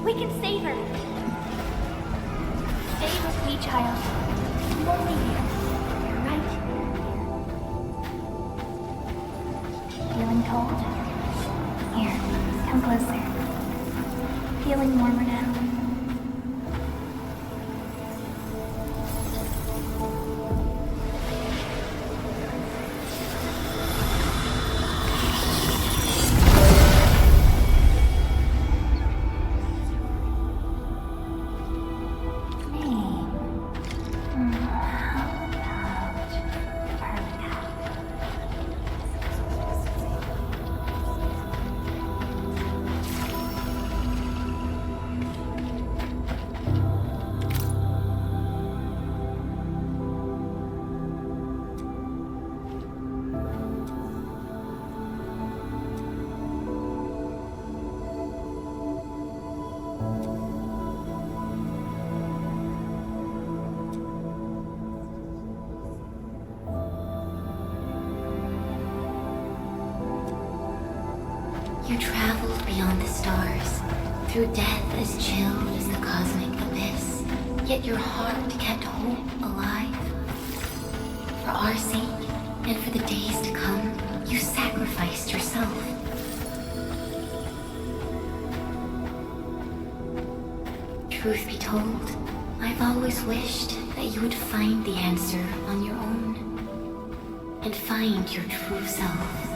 We can save her. Stay with me, child. I'm only here. Right here. Feeling cold? Here, come closer. Feeling warmer now? You traveled beyond the stars, through death as chill as the cosmic abyss. Yet your heart kept hope alive. For our sake, and for the days to come, you sacrificed yourself. Truth be told, I've always wished that you would find the answer on your own, and find your true self.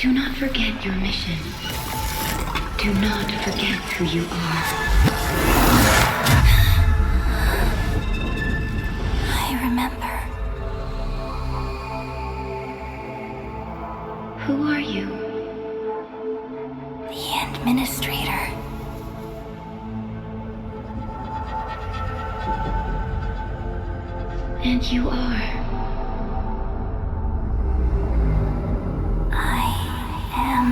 Do not forget your mission. Do not forget who you are. I remember. Who are you? The Administrator. And you are. I am.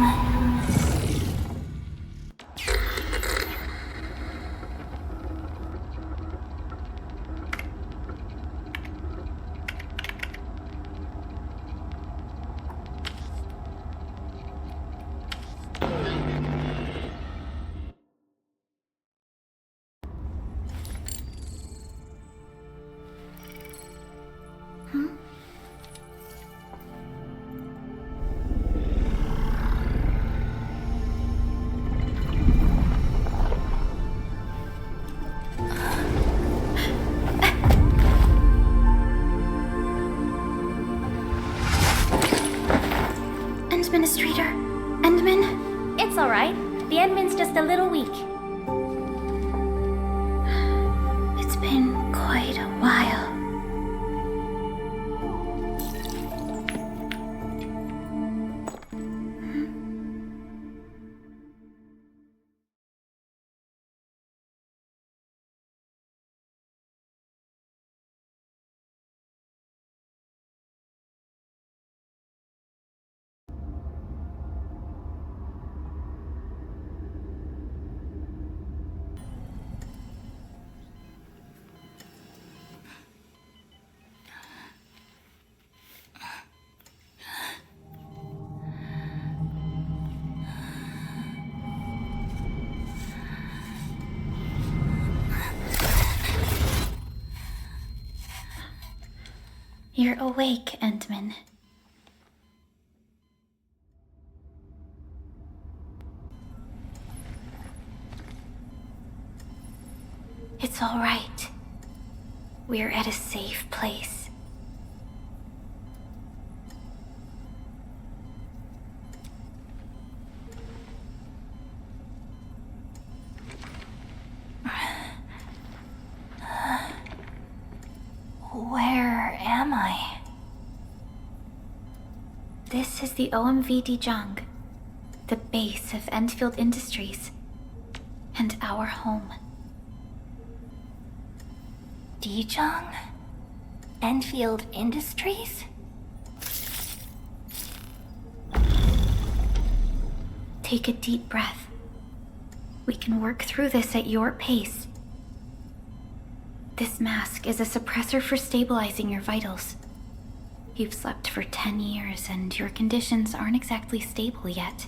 Administrator, Endman? It's alright. The Endman's just a little weak. It's been quite a while. You're awake, Endman. It's all right. We're at a safe place. Where am I? This is the OMV Dijang, the base of Enfield Industries, and our home. Dijang? Enfield Industries? Take a deep breath. We can work through this at your pace. This mask is a suppressor for stabilizing your vitals. You've slept for 10 years and your conditions aren't exactly stable yet.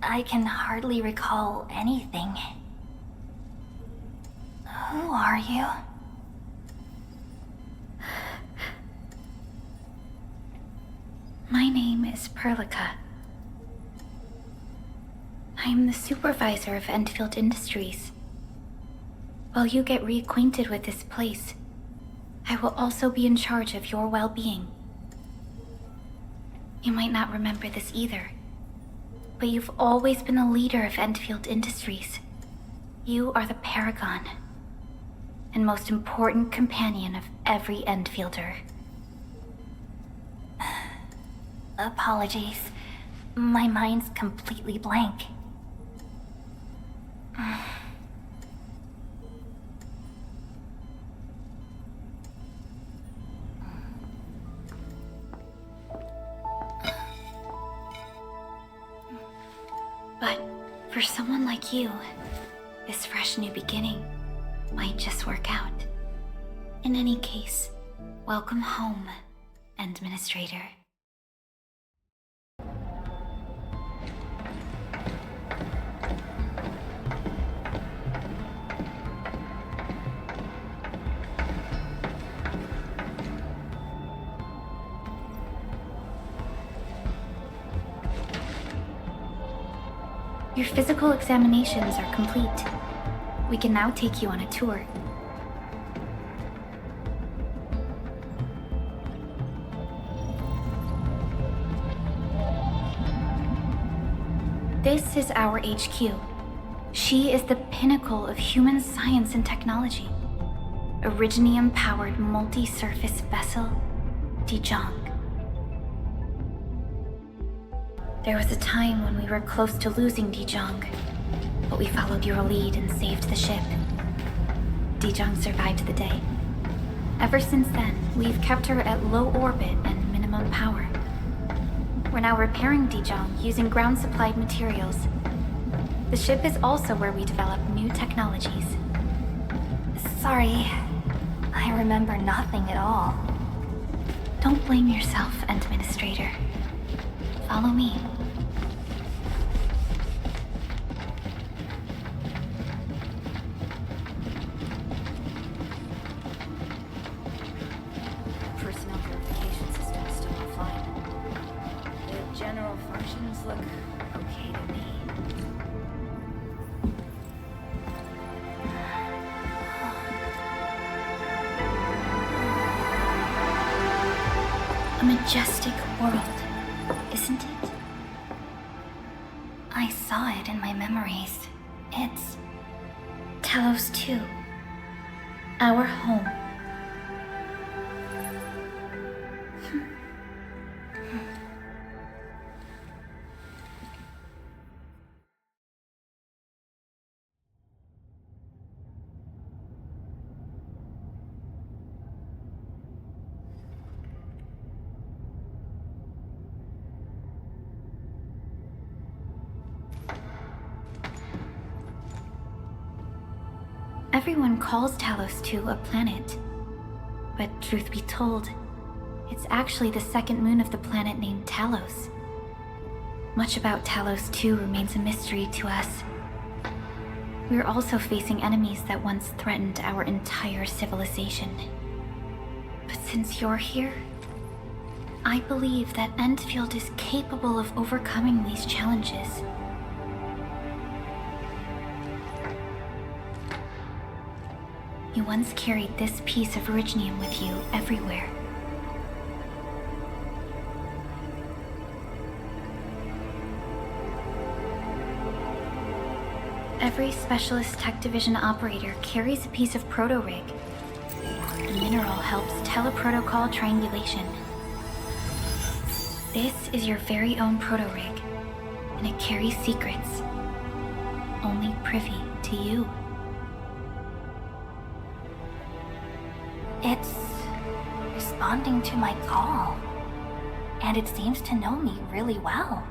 I can hardly recall anything. Who are you? My name is Perlica. I am the supervisor of Enfield Industries. While you get reacquainted with this place, I will also be in charge of your well-being. You might not remember this either, but you've always been the leader of Enfield Industries. You are the paragon and most important companion of every Enfielder. Apologies. My mind's completely blank. But for someone like you, this fresh new beginning might just work out. In any case, welcome home, Administrator. Your physical examinations are complete. We can now take you on a tour. This is our HQ. She is the pinnacle of human science and technology. Originium-powered multi-surface vessel, Dijong. There was a time when we were close to losing Dijong, but we followed your lead and saved the ship. Dijong survived the day. Ever since then, we've kept her at low orbit and minimum power. We're now repairing Dijong using ground-supplied materials. The ship is also where we develop new technologies. Sorry, I remember nothing at all. Don't blame yourself, Administrator. Follow me. Personnel verification system is still offline. The general functions look okay to me. A majestic world, isn't it? I saw it in my memories. It's Talos 2, our home. Everyone calls Talos 2 a planet. But truth be told, it's actually the second moon of the planet named Talos. Much about Talos 2 remains a mystery to us. We're also facing enemies that once threatened our entire civilization. But since you're here, I believe that Endfield is capable of overcoming these challenges. You once carried this piece of Originium with you everywhere. Every Specialist Tech Division operator carries a piece of proto-rig. The mineral helps teleprotocol triangulation. This is your very own proto-rig, and it carries secrets, only privy to you. It's responding to my call, and it seems to know me really well.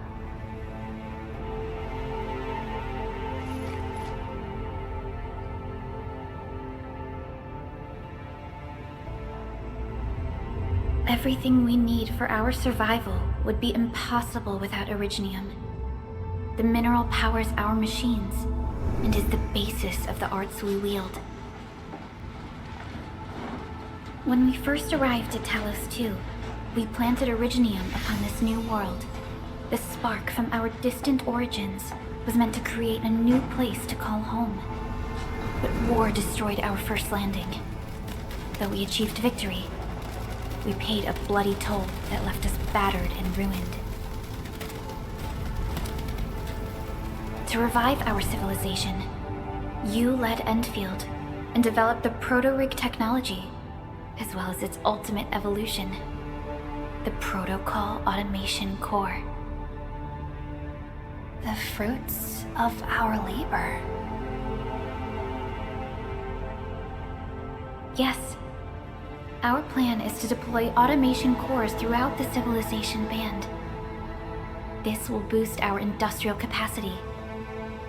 Everything we need for our survival would be impossible without Originium. The mineral powers our machines, and is the basis of the arts we wield. When we first arrived at Talos 2, we planted Originium upon this new world. The spark from our distant origins was meant to create a new place to call home. But war destroyed our first landing. Though we achieved victory, we paid a bloody toll that left us battered and ruined. To revive our civilization, you led Endfield and developed the proto-rig technology, as well as its ultimate evolution, the Protocol Automation Core. The fruits of our labor. Yes, our plan is to deploy automation cores throughout the civilization band. This will boost our industrial capacity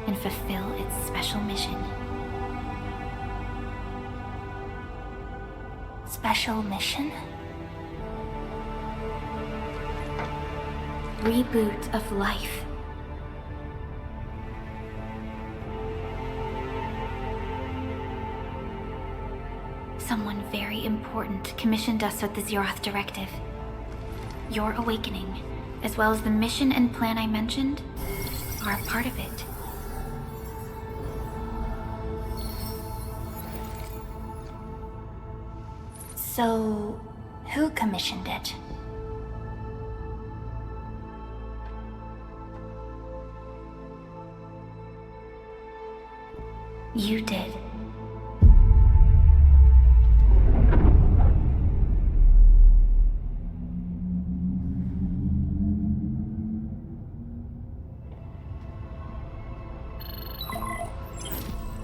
and fulfill its special mission. Special mission? Reboot of life. Someone very important commissioned us with the Zeroth Directive. Your awakening, as well as the mission and plan I mentioned, are a part of it. So, who commissioned it? You did.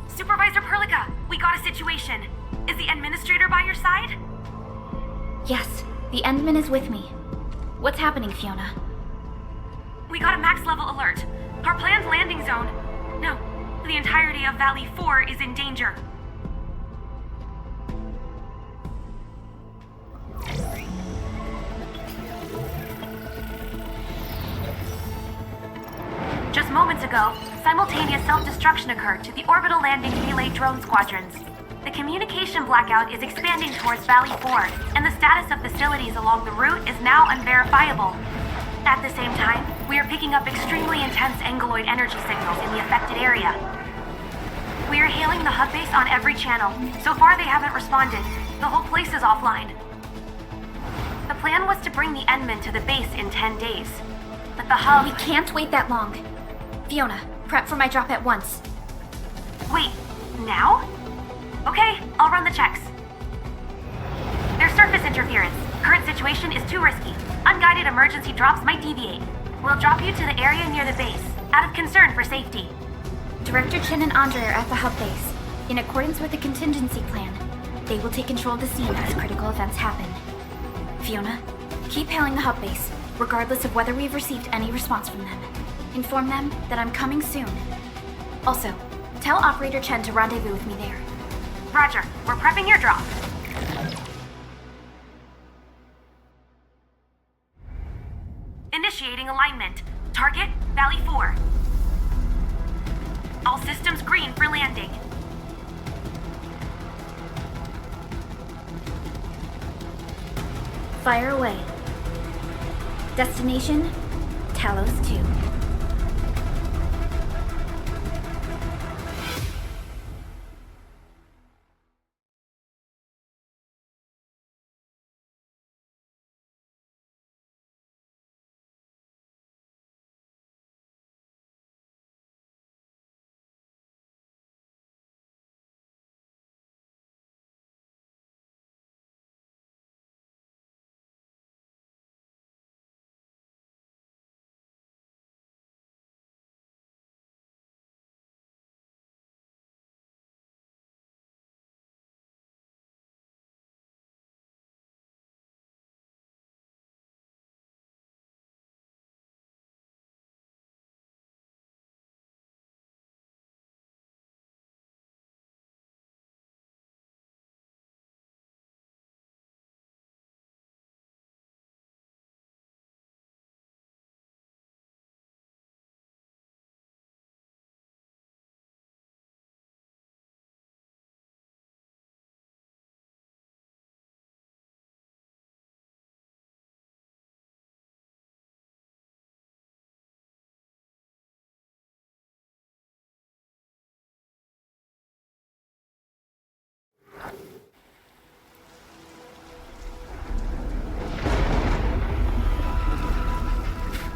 Supervisor Perlica, we got a situation. Is the administrator by your side? Yes, the Endman is with me. What's happening, Fiona? We got a max level alert. Our planned landing zone. No, the entirety of Valley 4 is in danger. Just moments ago, simultaneous self-destruction occurred to the orbital landing relay drone squadrons. The communication blackout is expanding towards Valley 4, and the status of facilities along the route is now unverifiable. At the same time, we are picking up extremely intense angeloid energy signals in the affected area. We are hailing the hub base on every channel. So far, they haven't responded. The whole place is offline. The plan was to bring the Endman to the base in 10 days. But the hub... We can't wait that long. Fiona, prep for my drop at once. Wait, now? Okay, I'll run the checks. There's surface interference. Current situation is too risky. Unguided emergency drops might deviate. We'll drop you to the area near the base, out of concern for safety. Director Chen and Andre are at the hub base. In accordance with the contingency plan, they will take control of the scene as critical events happen. Fiona, keep hailing the hub base, regardless of whether we've received any response from them. Inform them that I'm coming soon. Also, tell Operator Chen to rendezvous with me there. Roger, we're prepping your drop. Initiating alignment. Target, Valley 4. All systems green for landing. Fire away. Destination, Talos 2.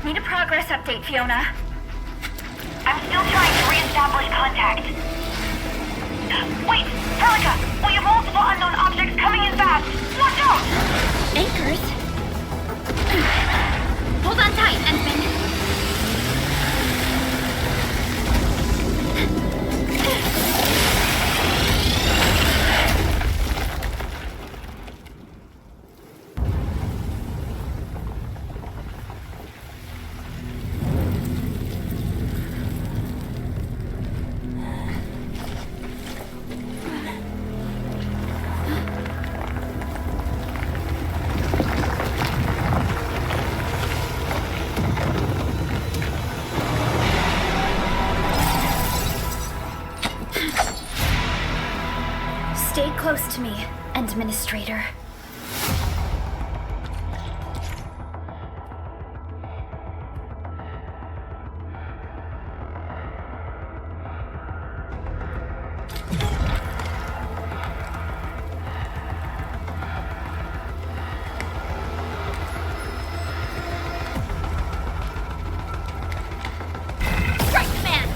Need a progress update, Fiona. I'm still trying to re-establish contact. Wait, Perlica! We have multiple unknown objects coming in fast! Watch out! Anchors? Hold on tight, Endman. Stay close to me, Administrator. Right, man!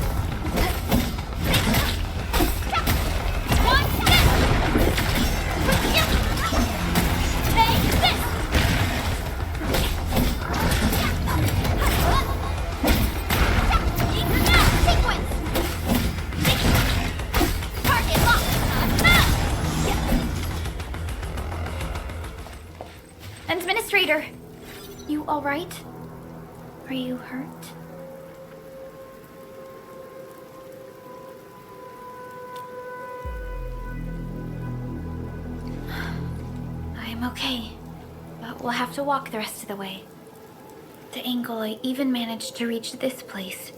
Administrator! You alright? Are you hurt? I'm okay, but we'll have to walk the rest of the way. The angle I even managed to reach this place.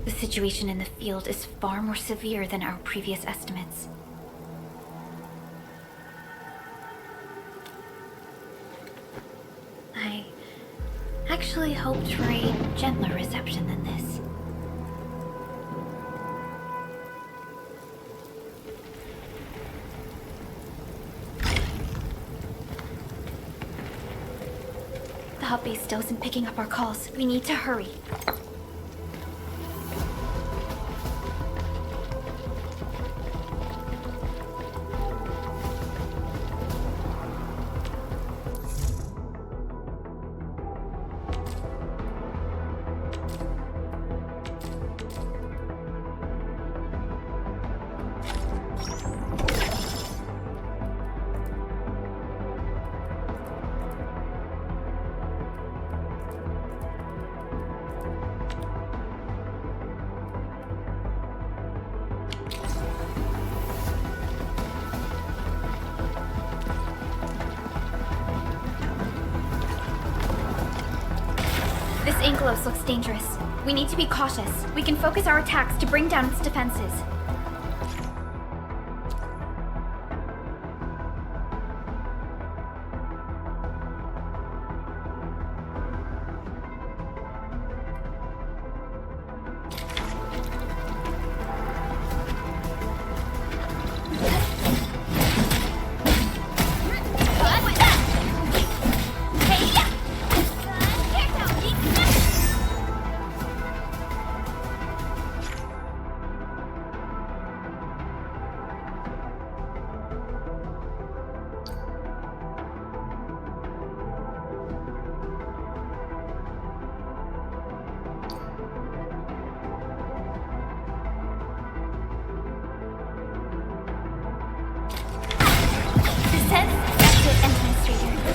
The situation in the field is far more severe than our previous estimates. I actually hoped for a gentler reception than this. The hub base still isn't picking up our calls. We need to hurry. This Angelos looks dangerous. We need to be cautious. We can focus our attacks to bring down its defenses.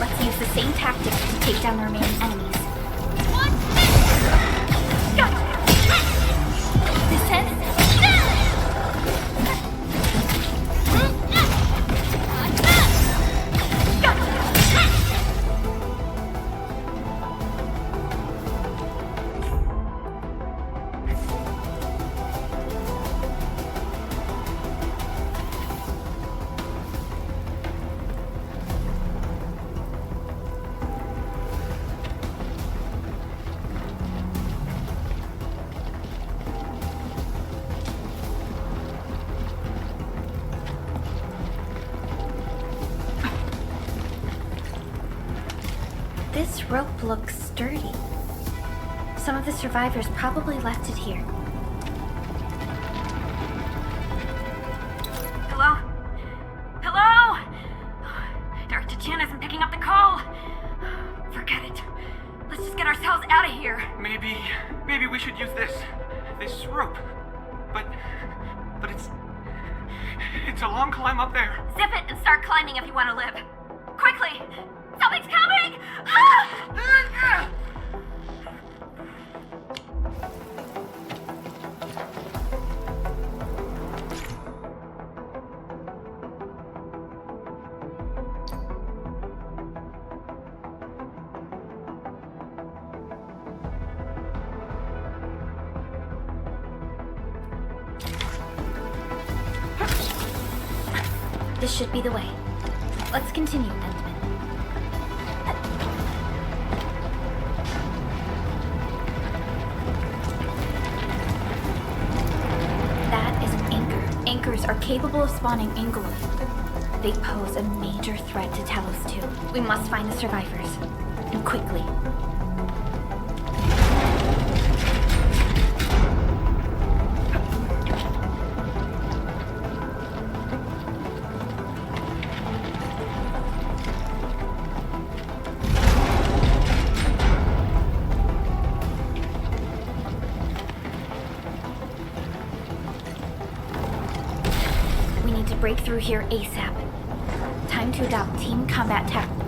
Let's use the same tactics to take down the remaining enemies. This rope looks sturdy. Some of the survivors probably left it here. Hello? Hello? Director Chan isn't picking up the call. Forget it. Let's just get ourselves out of here. Maybe we should use this rope. But it's a long climb up there. Zip it and start climbing if you want to live. Quickly! Something's coming! Ah! This should be the way. Let's continue, Endman. That is an anchor. Anchors are capable of spawning Angelos. They pose a major threat to Talos too. We must find the survivors. And quickly. Break through here ASAP. Time to adopt team combat tactics.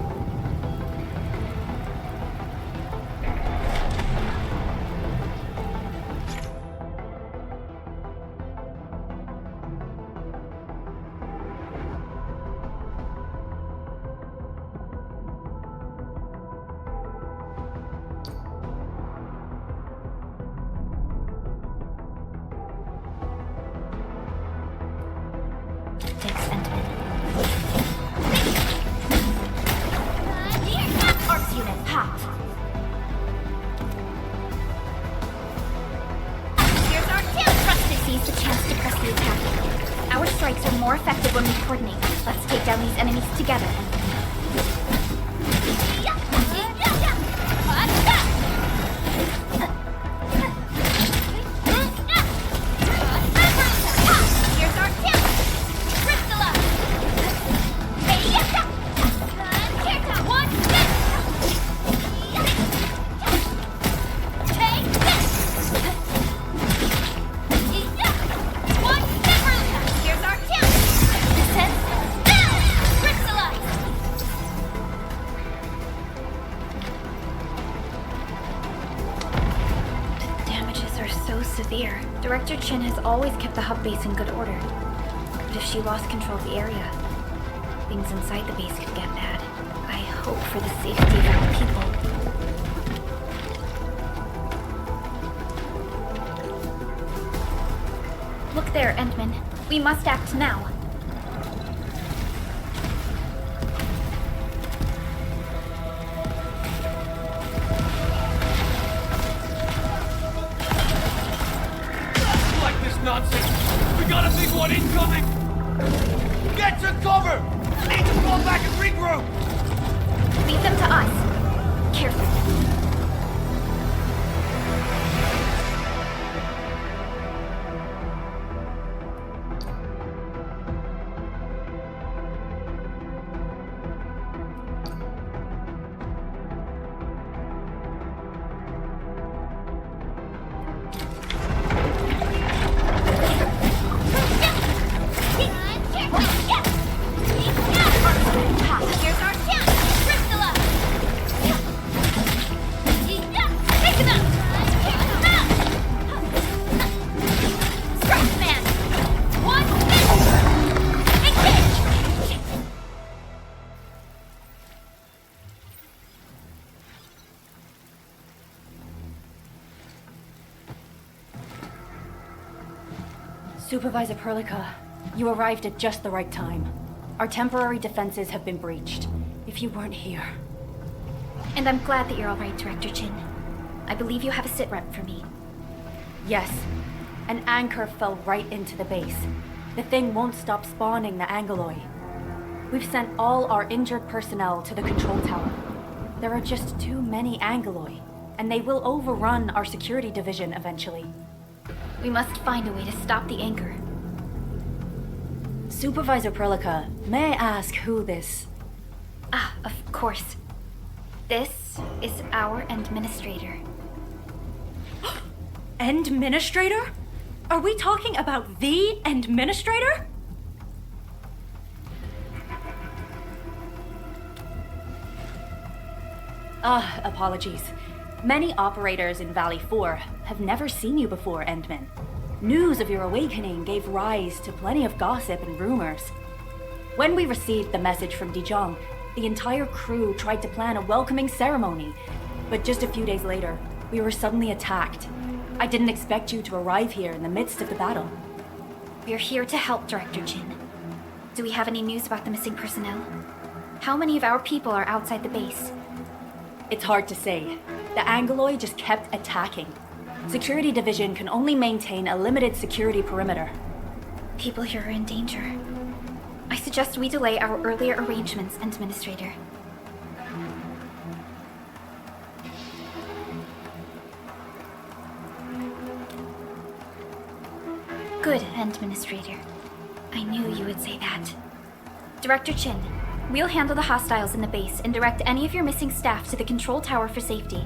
enemies together. Here's our chance! Crystallize! One step! Take this! One step! Here's our chance! Crystallize! The damages are so severe. Director Chin has always kept the hub base in good order. But if she lost control of the area, things inside the base could get bad. I hope for the safety of our people. Look there, Endman. We must act now. Like this nonsense! We got a big one incoming! Get to cover! Need to fall back and regroup! Leave them to us. Careful. Here's our chance! Crystallize! Take them out! Strike man! One step! Engage! Supervisor Perlica, you arrived at just the right time. Our temporary defenses have been breached. If you weren't here... And I'm glad that you're all right, Director Chin. I believe you have a sit rep for me. Yes, an anchor fell right into the base. The thing won't stop spawning the Angeloy. We've sent all our injured personnel to the control tower. There are just too many Angeloy, and they will overrun our security division eventually. We must find a way to stop the anchor. Supervisor Perlica, may I ask who this... Ah, of course. This is our administrator. Administrator? Are we talking about the Administrator? Apologies. Many operators in Valley 4 have never seen you before, Endman. News of your awakening gave rise to plenty of gossip and rumors. When we received the message from Dijong, the entire crew tried to plan a welcoming ceremony, but just a few days later, we were suddenly attacked. I didn't expect you to arrive here in the midst of the battle. We're here to help, Director Chin. Do we have any news about the missing personnel? How many of our people are outside the base? It's hard to say. The Angeloy just kept attacking. Security Division can only maintain a limited security perimeter. People here are in danger. I suggest we delay our earlier arrangements, Administrator. Good, Administrator. I knew you would say that. Director Chin, we'll handle the hostiles in the base and direct any of your missing staff to the control tower for safety.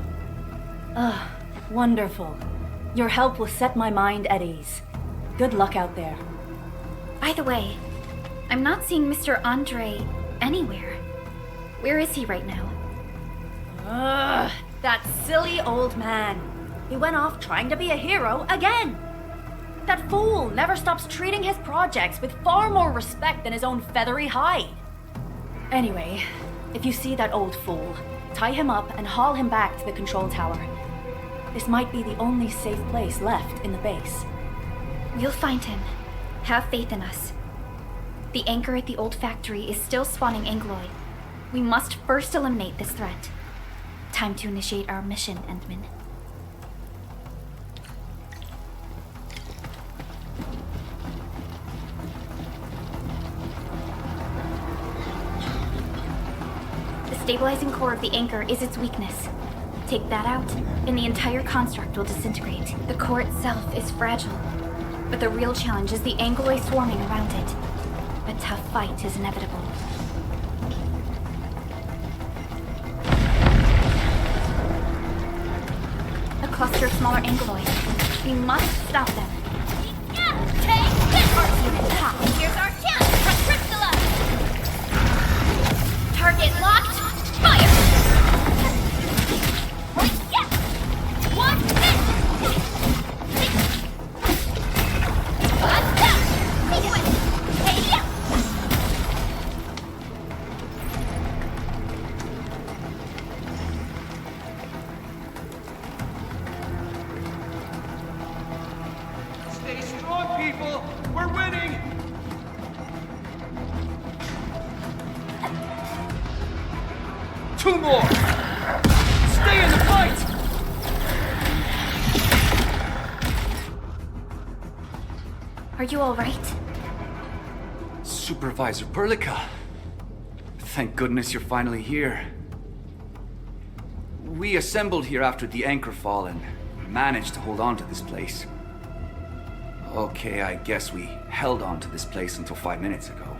Wonderful. Your help will set my mind at ease. Good luck out there. By the way, I'm not seeing Mr. Andre anywhere. Where is he right now? That silly old man. He went off trying to be a hero again. That fool never stops treating his projects with far more respect than his own feathery hide. Anyway, if you see that old fool, tie him up and haul him back to the control tower. This might be the only safe place left in the base. We'll find him. Have faith in us. The anchor at the old factory is still spawning Angloy. We must first eliminate this threat. Time to initiate our mission, Endman. stabilizing core of the anchor is its weakness. Take that out, and the entire construct will disintegrate. The core itself is fragile, but the real challenge is the Angoloi swarming around it. A tough fight is inevitable. A cluster of smaller Angoloi. We must stop them. Take this! Here's our chance for Crystalla! Target locked! Fire! One hit! Stay strong, people! We're winning! Two more! Stay in the fight! Are you all right? Supervisor Perlica. Thank goodness you're finally here. We assembled here after the anchor fall and managed to hold on to this place. Okay, I guess we held on to this place until 5 minutes ago.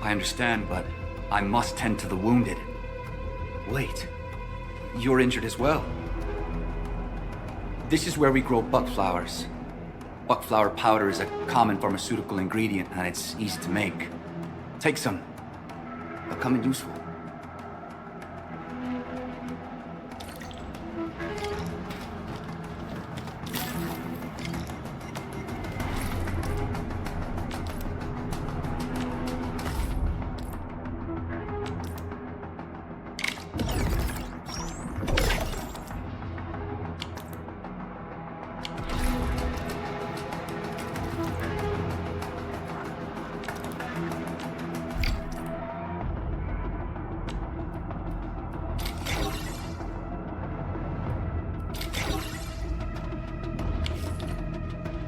I understand, but I must tend to the wounded. Wait, you're injured as well. This is where we grow buckflowers. Buckflower powder is a common pharmaceutical ingredient and it's easy to make. Take some. They'll come in useful.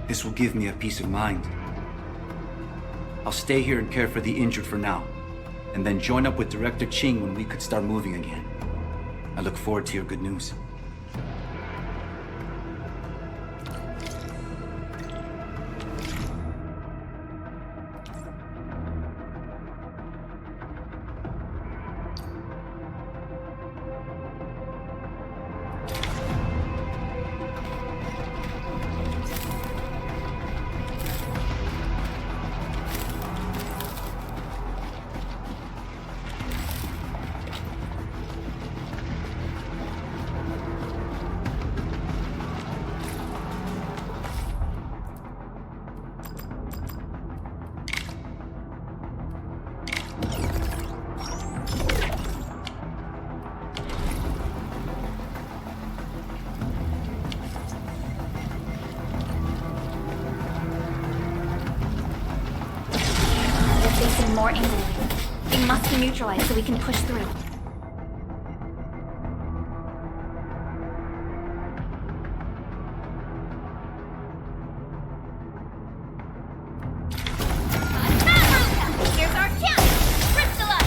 This will give me a peace of mind. I'll stay here and care for the injured for now, and then join up with Director Ching when we could start moving again. I look forward to your good news. Facing more Angoloi. They must be neutralized so we can push through. Here's our chance! Crystalla!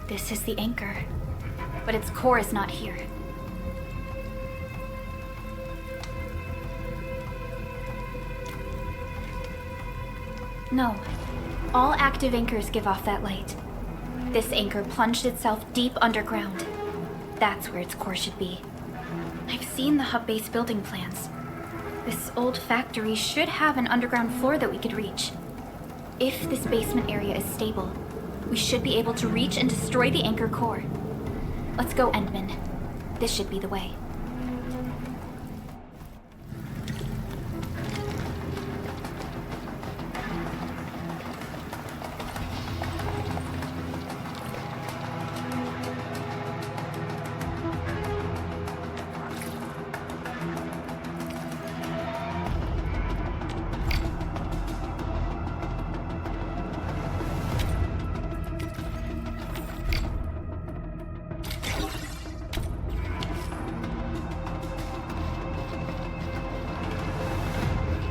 This is the anchor, but its core is not here. No. All active anchors give off that light. This anchor plunged itself deep underground. That's where its core should be. I've seen the hub base building plans. This old factory should have an underground floor that we could reach. If this basement area is stable, we should be able to reach and destroy the anchor core. Let's go, Endman. This should be the way.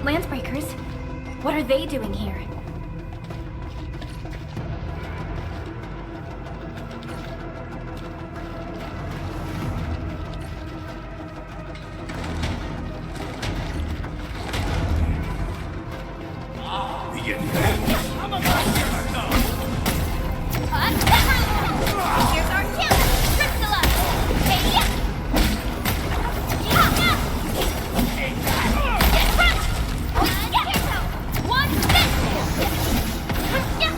Landsbreakers? What are they doing here? Here's our challenge, Crystalla! Hey, yeah! Get crushed! Here's how! One fist! Yeah!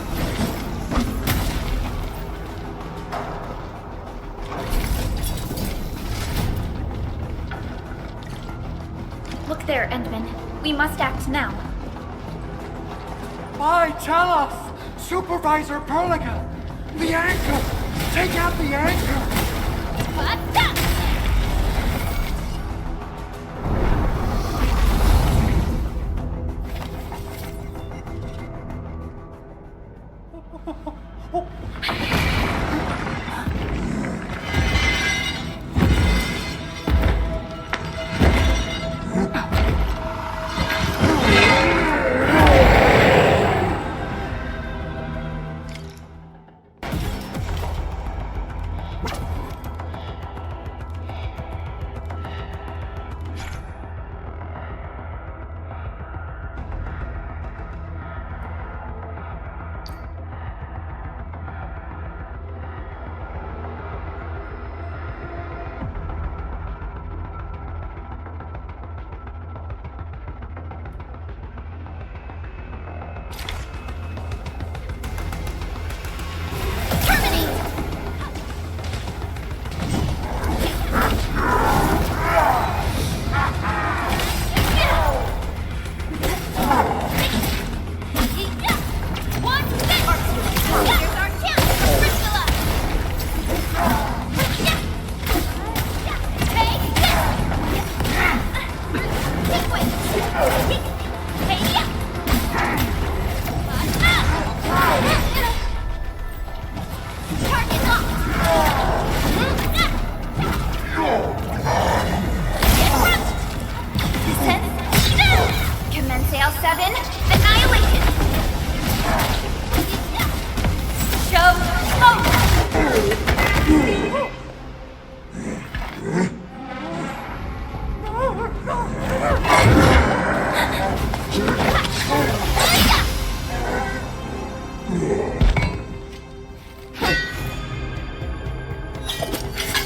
Look there, Endman. We must act now. Why, tell us! Supervisor Perlica! The anchor! Take out the anchor! What's up?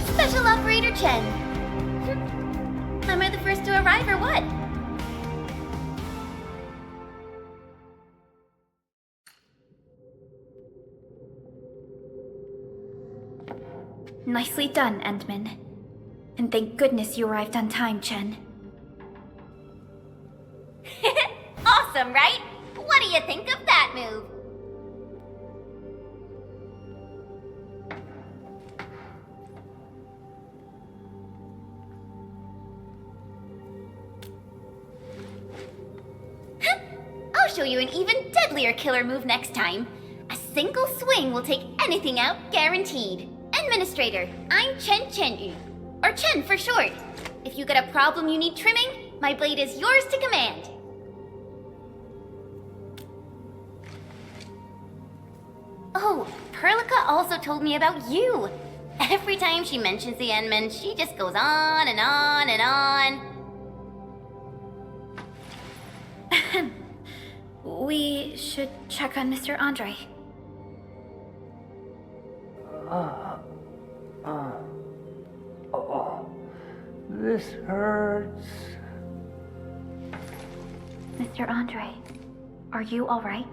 Special Operator Chen. Am I the first to arrive or what? Nicely done, Endman. And thank goodness you arrived on time, Chen. Awesome, right? What do you think of that move? I'll show you an even deadlier killer move next time. A single swing will take anything out, guaranteed. Administrator, I'm Chen Chen-yu, or Chen for short. If you got a problem you need trimming, my blade is yours to command. Oh, Perlica also told me about you. Every time she mentions the Endman, she just goes on and on and on. We should check on Mr. Andre. This hurts. Mr. Andre, are you all right?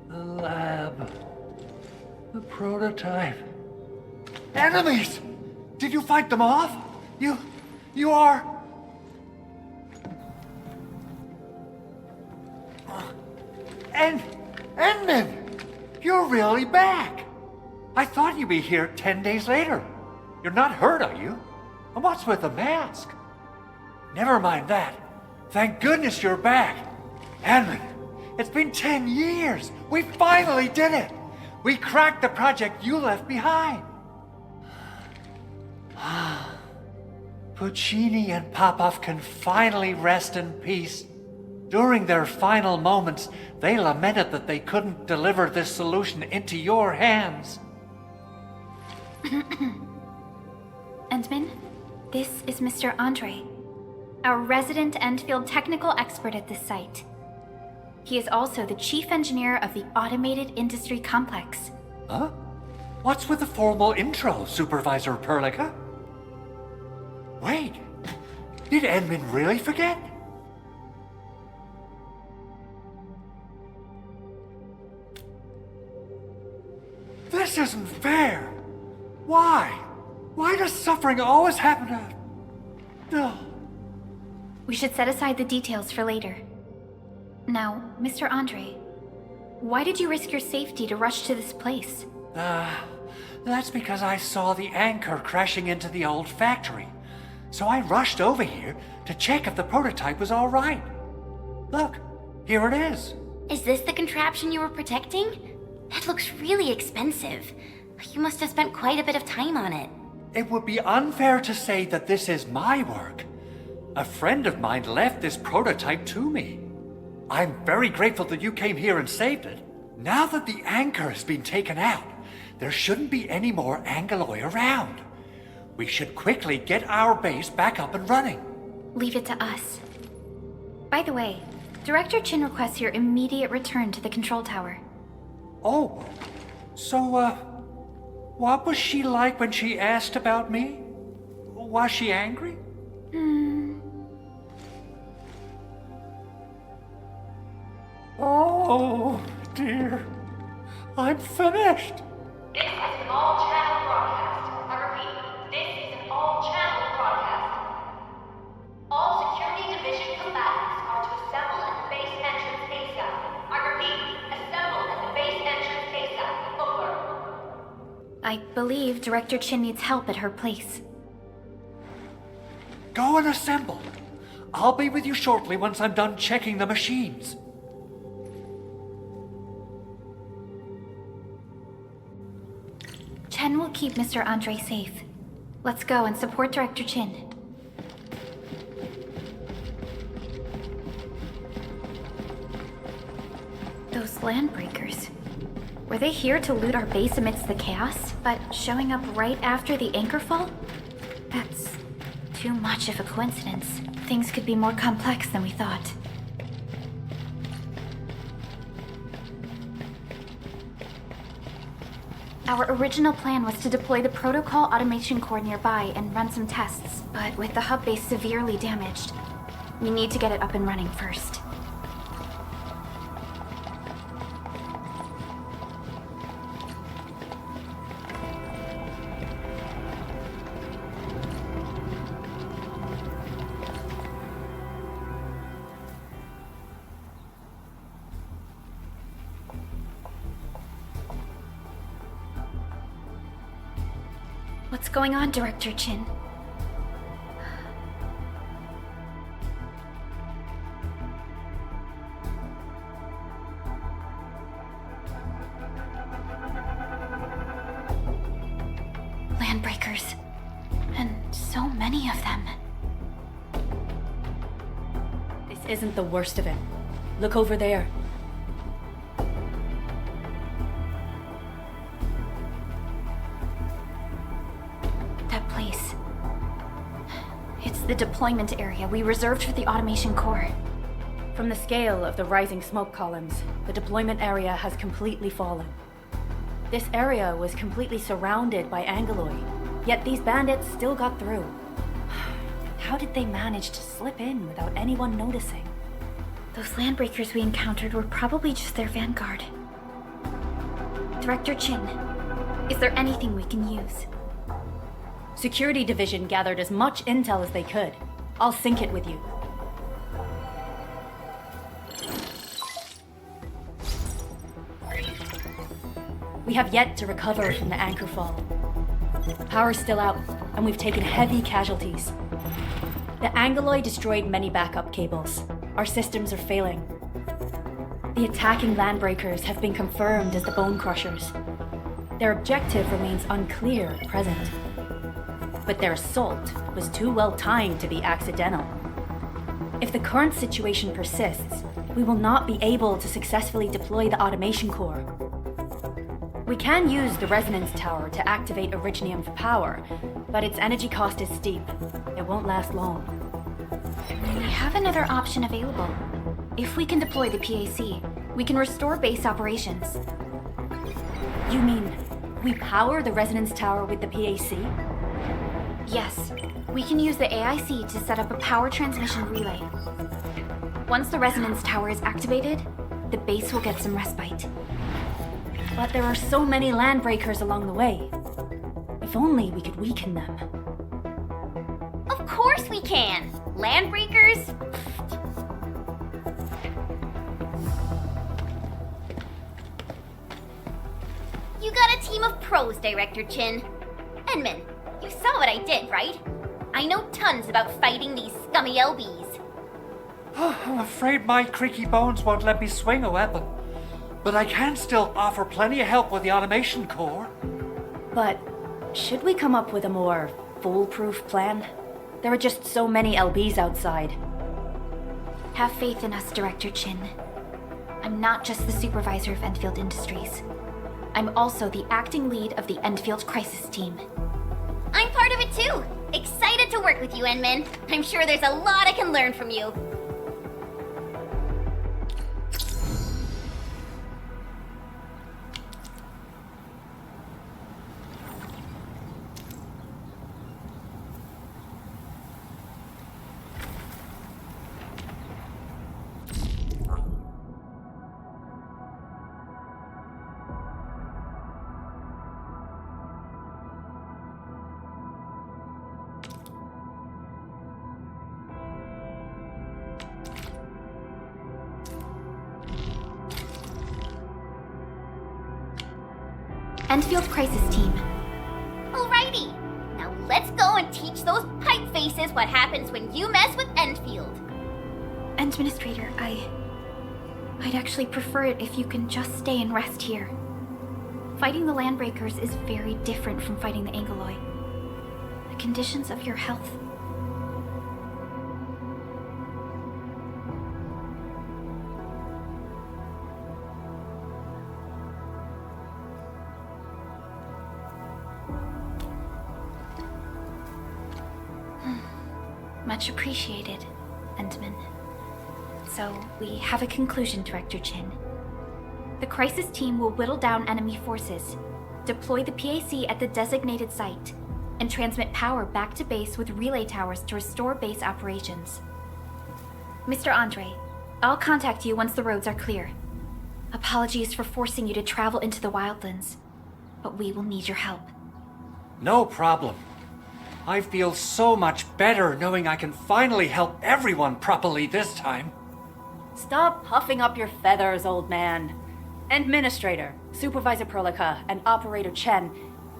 The lab. The prototype. Enemies! Did you fight them off? You are... Endman! You're really back! I thought you'd be here 10 days later. You're not hurt, are you? And what's with the mask? Never mind that. Thank goodness you're back. Endman, it's been 10 years. We finally did it. We cracked the project you left behind. Puccini and Popov can finally rest in peace. During their final moments, they lamented that they couldn't deliver this solution into your hands. Endman, this is Mr. Andre, our resident Enfield technical expert at this site. He is also the chief engineer of the Automated Industry Complex. Huh? What's with the formal intro, Supervisor Perlica? Wait, did Endman really forget? This isn't fair. Why? Why does suffering always happen to... No. We should set aside the details for later. Now, Mr. Andre, why did you risk your safety to rush to this place? That's because I saw the anchor crashing into the old factory. So I rushed over here to check if the prototype was all right. Look, here it is. Is this the contraption you were protecting? That looks really expensive. You must have spent quite a bit of time on it. It would be unfair to say that this is my work. A friend of mine left this prototype to me. I'm very grateful that you came here and saved it. Now that the anchor has been taken out, there shouldn't be any more Angaloi around. We should quickly get our base back up and running. Leave it to us. By the way, Director Chin requests your immediate return to the control tower. Oh, so, what was she like when she asked about me? Was she angry? Oh, dear. I'm finished. This is an all-channel broadcast. I repeat, this is an all-channel broadcast. All security division combatants are to assemble at the base entrance ASAP. I repeat, assemble at the base entrance ASAP. Over. I believe Director Chin needs help at her place. Go and assemble. I'll be with you shortly once I'm done checking the machines. Chen will keep Mr. Andre safe. Let's go and support Director Chin. Those landbreakers. Were they here to loot our base amidst the chaos, but showing up right after the anchor fall? That's too much of a coincidence. Things could be more complex than we thought. Our original plan was to deploy the protocol automation core nearby and run some tests, but with the hub base severely damaged, we need to get it up and running first. What's going on, Director Chin? Landbreakers. And so many of them. This isn't the worst of it. Look over there. It's the deployment area we reserved for the automation core. From the scale of the rising smoke columns, the deployment area has completely fallen. This area was completely surrounded by Angeloid, yet these bandits still got through. How did they manage to slip in without anyone noticing? Those landbreakers we encountered were probably just their vanguard. Director Chin, is there anything we can use? Security Division gathered as much intel as they could. I'll sync it with you. We have yet to recover from the anchor fall. Power's still out, and we've taken heavy casualties. The Angeloid destroyed many backup cables. Our systems are failing. The attacking landbreakers have been confirmed as the Bone Crushers. Their objective remains unclear at present. But their assault was too well timed to be accidental. If the current situation persists, we will not be able to successfully deploy the automation core. We can use the resonance tower to activate Originium for power, but its energy cost is steep. It won't last long. We have another option available. If we can deploy the PAC, we can restore base operations. You mean we power the resonance tower with the PAC? Yes, we can use the AIC to set up a power transmission relay. Once the resonance tower is activated, the base will get some respite. But there are so many landbreakers along the way. If only we could weaken them. Of course we can! Landbreakers? You got a team of pros, Director Chin. Edmund, you saw what I did, right? I know tons about fighting these scummy LBs. I'm afraid my creaky bones won't let me swing a weapon. But I can still offer plenty of help with the automation core. But should we come up with a more foolproof plan? There are just so many LBs outside. Have faith in us, Director Chin. I'm not just the supervisor of Enfield Industries. I'm also the acting lead of the Enfield Crisis Team. I'm part of it too. Excited to work with you, Enmin. I'm sure there's a lot I can learn from you. Enfield Crisis Team. Alrighty. Now let's go and teach those pipe faces what happens when you mess with Enfield. Administrator, I'd actually prefer it if you can just stay and rest here. Fighting the Landbreakers is very different from fighting the Angeloid. The conditions of your health. Much appreciated, Entman. So, we have a conclusion, Director Chin. The crisis team will whittle down enemy forces, deploy the PAC at the designated site, and transmit power back to base with relay towers to restore base operations. Mr. Andre, I'll contact you once the roads are clear. Apologies for forcing you to travel into the wildlands, but we will need your help. No problem. I feel so much better knowing I can finally help everyone properly this time. Stop puffing up your feathers, old man. Administrator, Supervisor Perlica, and Operator Chen,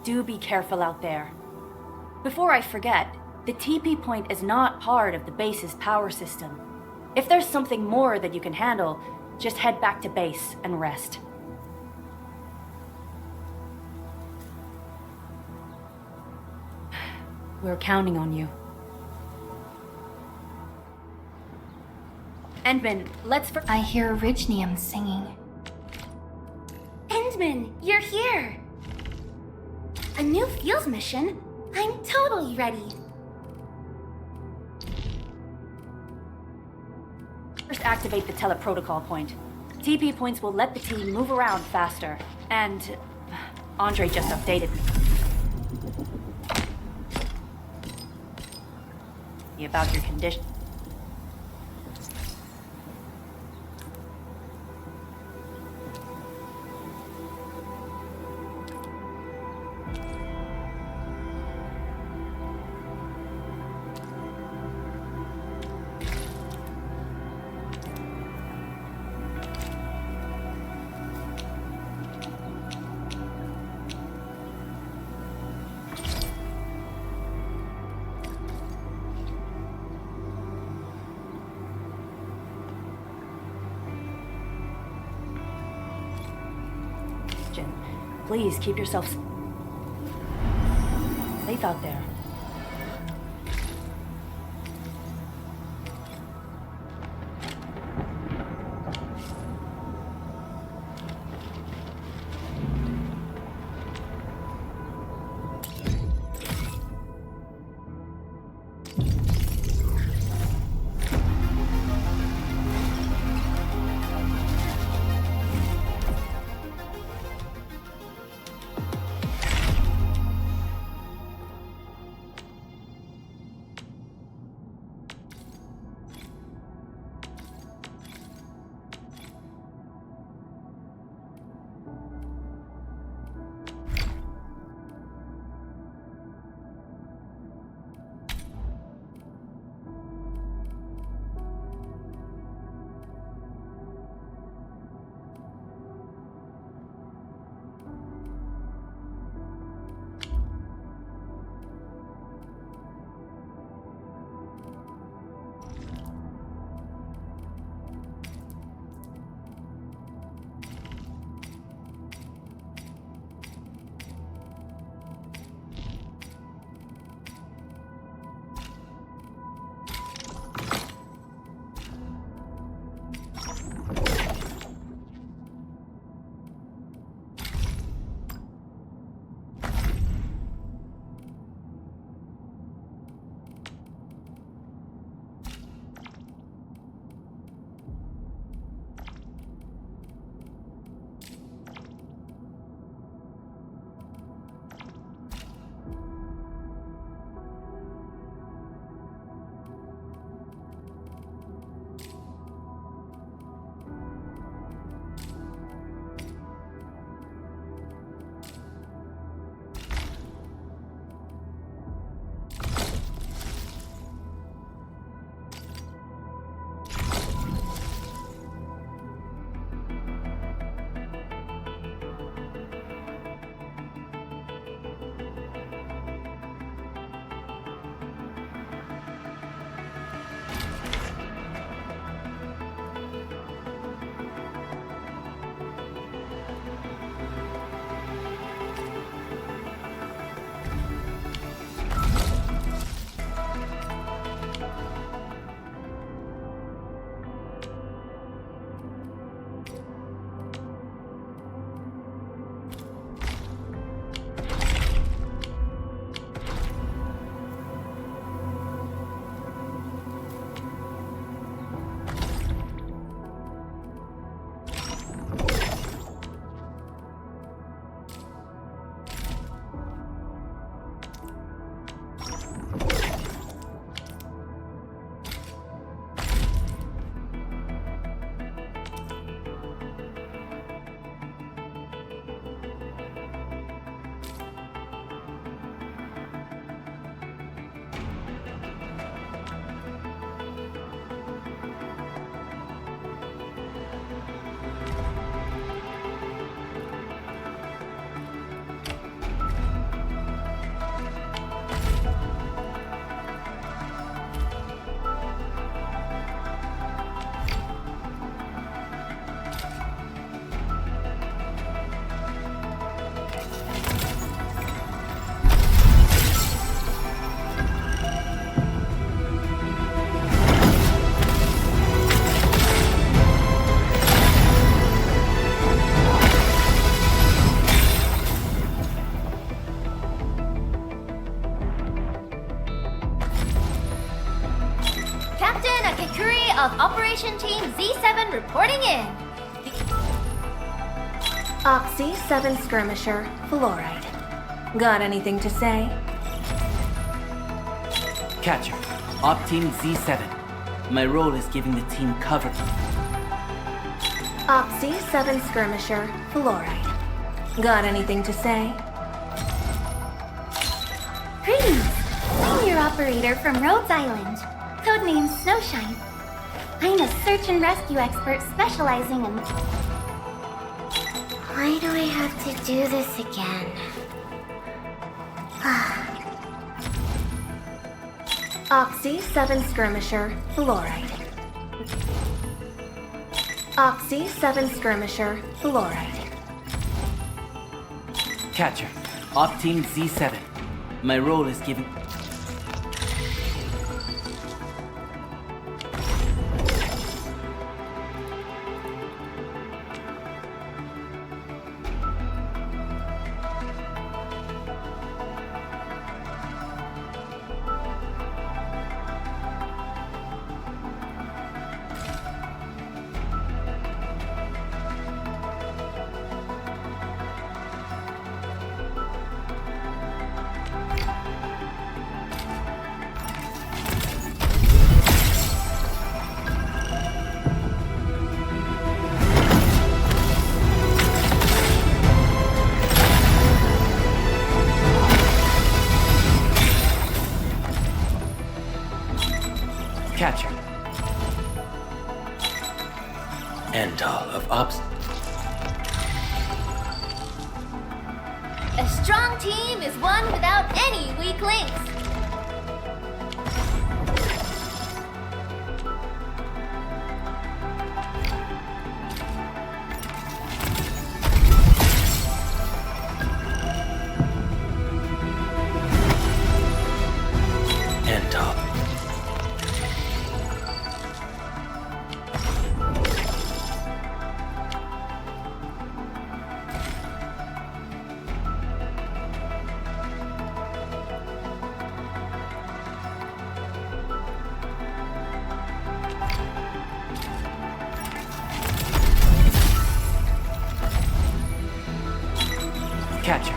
do be careful out there. Before I forget, the TP point is not part of the base's power system. If there's something more that you can handle, just head back to base and rest. We're counting on you. Endman, let's I hear Originium singing. Endman, you're here! A new fields mission? I'm totally ready. Just activate the teleprotocol point. TP points will let the team move around faster. And Andre just updated me about your condition. Please keep yourself safe out there. Extraction Team Z7 reporting in. Oxy 7 Skirmisher, Fluoride. Got anything to say? Catcher, Op Team Z7. My role is giving the team cover. Oxy 7 Skirmisher, Fluoride. Got anything to say? Greetings! I'm your operator from Rhodes Island, codename Snowshine. I'm a search and rescue expert specializing in... Why do I have to do this again? Oxy 7 Skirmisher, Fluoride. Oxy 7 Skirmisher, Fluoride. Catcher, Op Team Z7. My role is giving... Catcher. End all of Ops. A strong team is one without any weak links. End all. Catcher.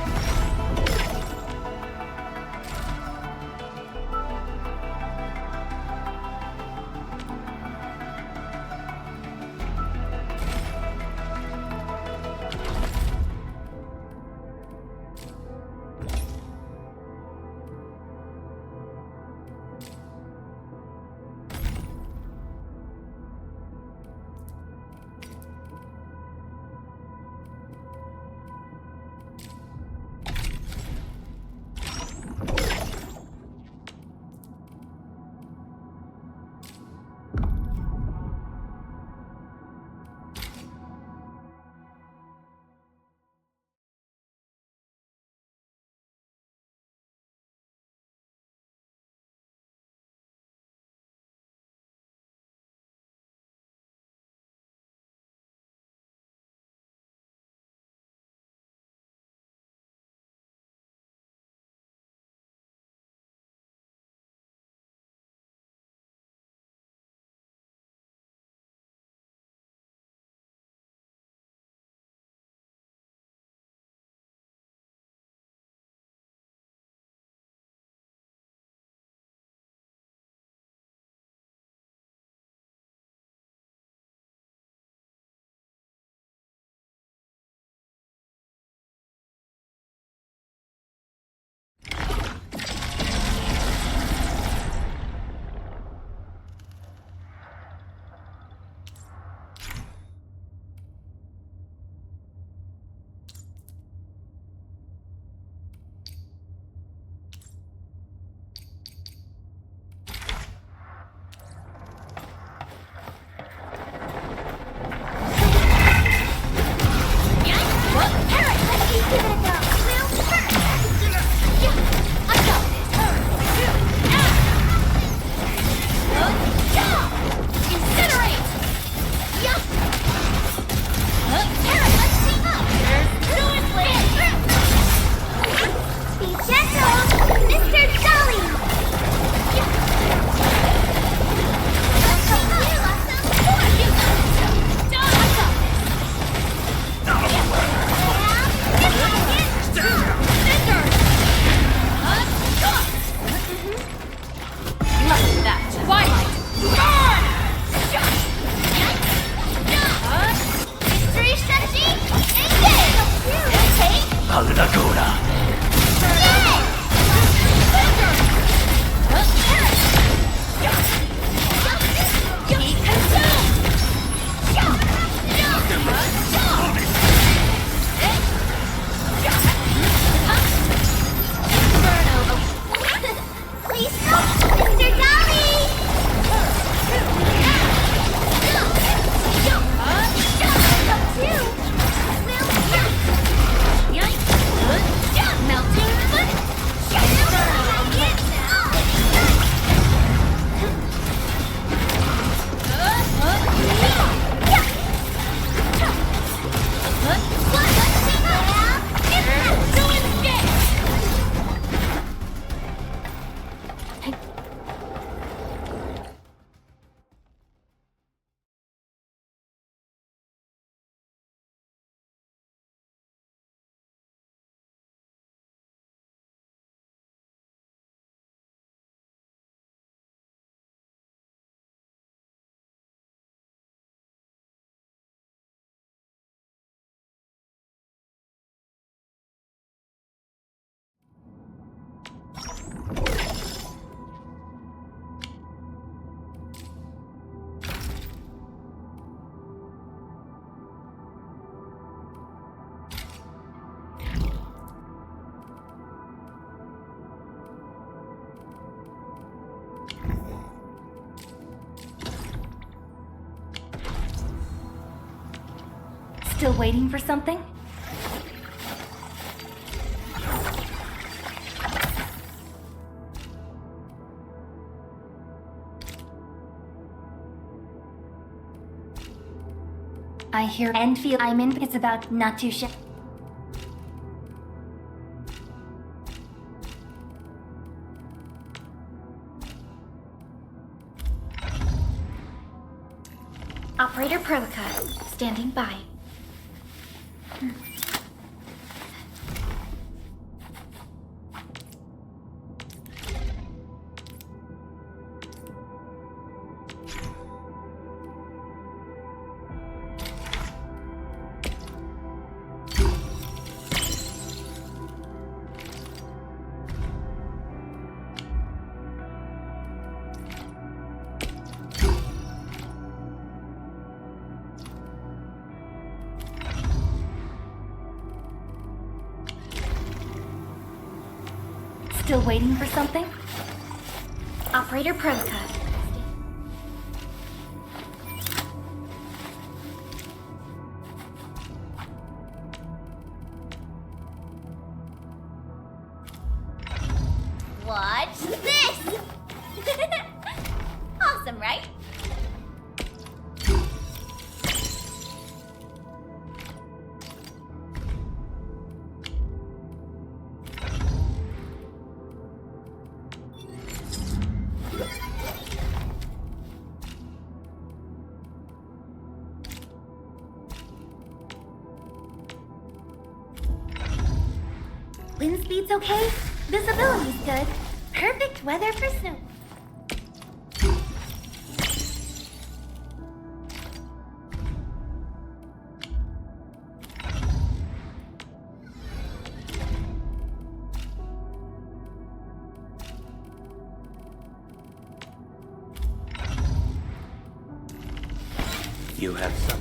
Still waiting for something? I hear and feel I'm in. It's about not too sure. Operator Perlica, standing by. Still waiting for something? Operator Perlica. Watch this! Awesome, right? Wind speed's okay? Visibility's good. Perfect weather for snow. You have something.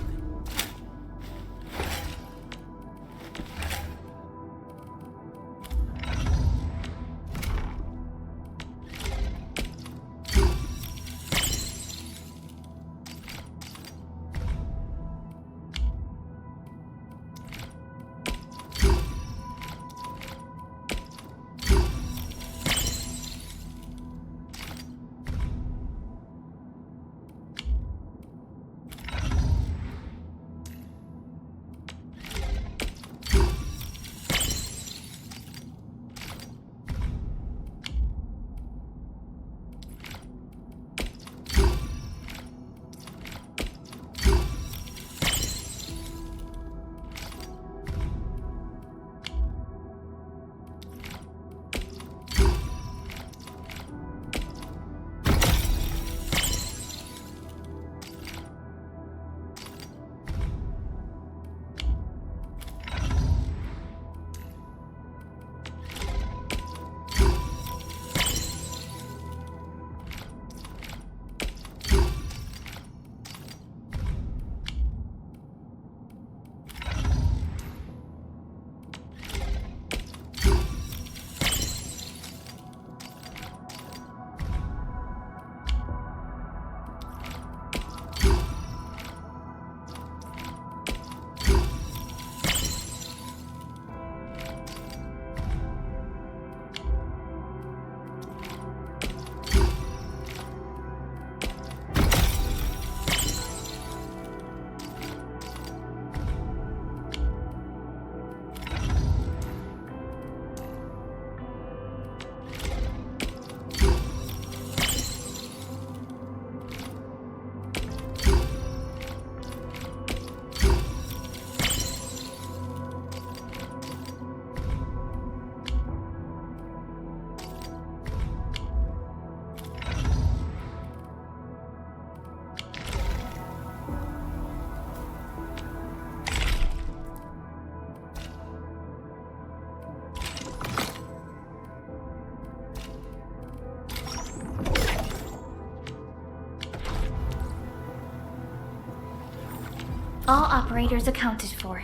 All operators accounted for.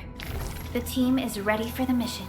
The team is ready for the mission.